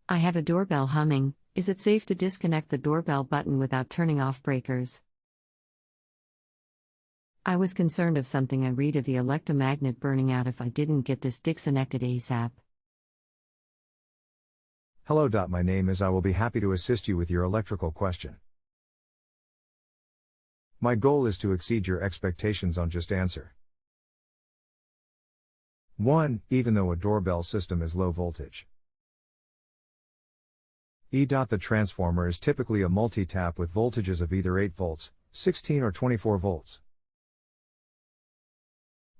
I have a doorbell humming. Is it safe to disconnect the doorbell button without turning off breakers? I was concerned of something I read of the electomagnet burning out if I didn't get this disconnected ASAP. Hello. My name is I will be happy to assist you with your electrical question. My goal is to exceed your expectations on JustAnswer. 1. Even though a doorbell system is low voltage. The transformer is typically a multi-tap with voltages of either 8 volts, 16 or 24 volts.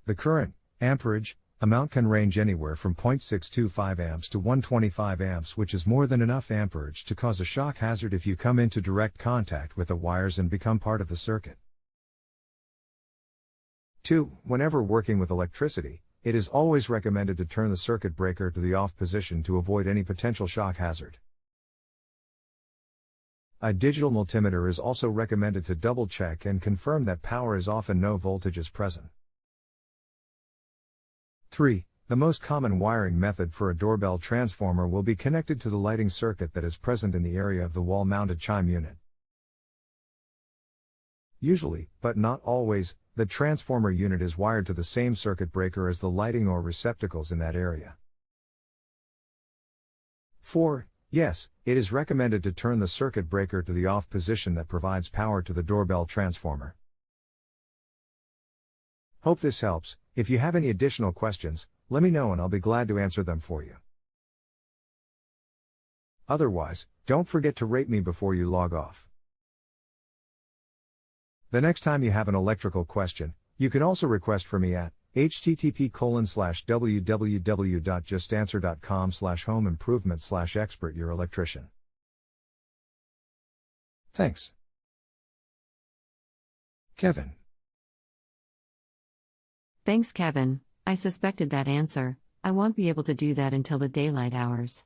The current, amperage, amount can range anywhere from 0.625 amps to 125 amps, which is more than enough amperage to cause a shock hazard if you come into direct contact with the wires and become part of the circuit. 2. Whenever working with electricity, it is always recommended to turn the circuit breaker to the off position to avoid any potential shock hazard. A digital multimeter is also recommended to double-check and confirm that power is off and no voltage is present. 3. The most common wiring method for a doorbell transformer will be connected to the lighting circuit that is present in the area of the wall-mounted chime unit. Usually, but not always, the transformer unit is wired to the same circuit breaker as the lighting or receptacles in that area. 4. Yes, it is recommended to turn the circuit breaker to the off position that provides power to the doorbell transformer. Hope this helps. If you have any additional questions, let me know and I'll be glad to answer them for you. Otherwise, don't forget to rate me before you log off. The next time you have an electrical question, you can also request for me at http://www.justanswer.com/home-improvement/expert your electrician. Thanks. Kevin. Thanks, Kevin. I suspected that answer. I won't be able to do that until the daylight hours.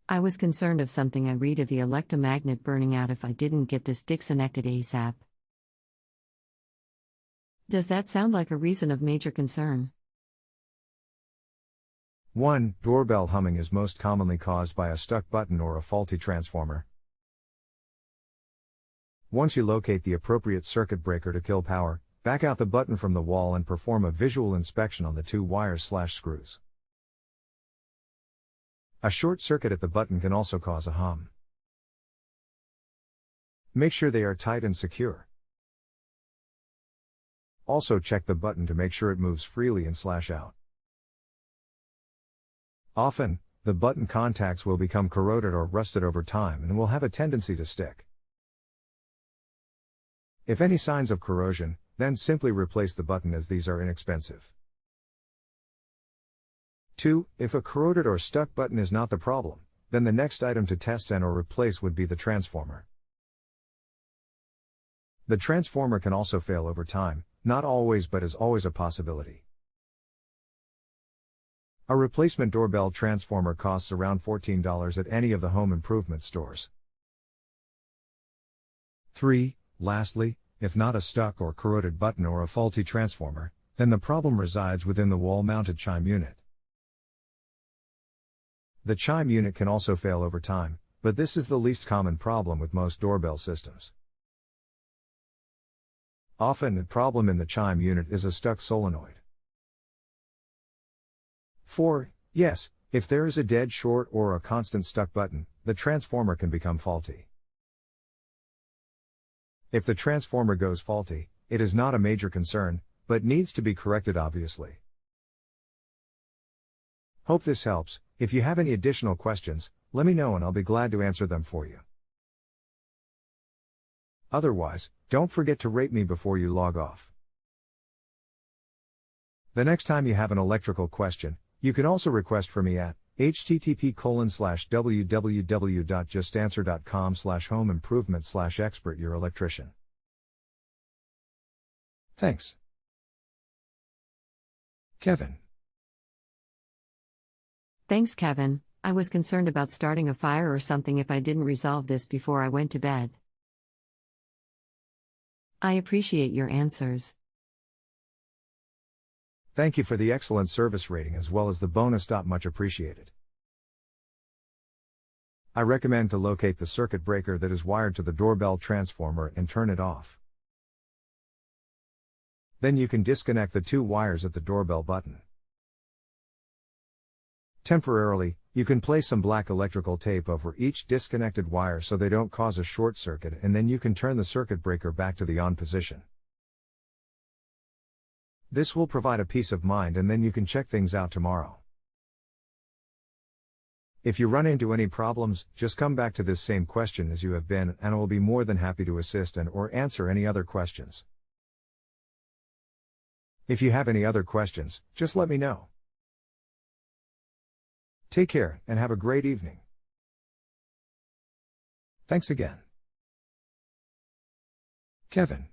I was concerned of something I read of the electomagnet burning out if I didn't get this disconnected ASAP. Does that sound like a reason of major concern? 1. Doorbell humming is most commonly caused by a stuck button or a faulty transformer. Once you locate the appropriate circuit breaker to kill power, back out the button from the wall and perform a visual inspection on the 2 wires/screws. A short circuit at the button can also cause a hum. Make sure they are tight and secure. Also check the button to make sure it moves freely and /out. Often, the button contacts will become corroded or rusted over time and will have a tendency to stick. If any signs of corrosion, then simply replace the button as these are inexpensive. 2. If a corroded or stuck button is not the problem, then the next item to test and or replace would be the transformer. The transformer can also fail over time, not always but is always a possibility. A replacement doorbell transformer costs around $14 at any of the home improvement stores. 3. Lastly, if not a stuck or corroded button or a faulty transformer, then the problem resides within the wall-mounted chime unit. The chime unit can also fail over time, but this is the least common problem with most doorbell systems. Often the problem in the chime unit is a stuck solenoid. 4. Yes, if there is a dead short or a constant stuck button, the transformer can become faulty. If the transformer goes faulty, it is not a major concern, but needs to be corrected obviously. Hope this helps. If you have any additional questions, let me know and I'll be glad to answer them for you. Otherwise, don't forget to rate me before you log off. The next time you have an electrical question, you can also request for me at http://www.justanswer.com/home-improvement/expert your electrician. Thanks. Kevin. Thanks, Kevin. I was concerned about starting a fire or something if I didn't resolve this before I went to bed. I appreciate your answers. Thank you for the excellent service rating as well as the bonus. Much appreciated. I recommend to locate the circuit breaker that is wired to the doorbell transformer and turn it off. Then you can disconnect the two wires at the doorbell button. Temporarily, you can place some black electrical tape over each disconnected wire so they don't cause a short circuit, and then you can turn the circuit breaker back to the on position. This will provide a peace of mind, and then you can check things out tomorrow. If you run into any problems, just come back to this same question as you have been, and I will be more than happy to assist and or answer any other questions. If you have any other questions, just let me know. Take care, and have a great evening. Thanks again. Kevin.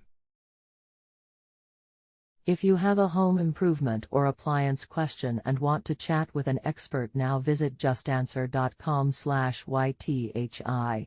If you have a home improvement or appliance question and want to chat with an expert now, visit justanswer.com/ythi.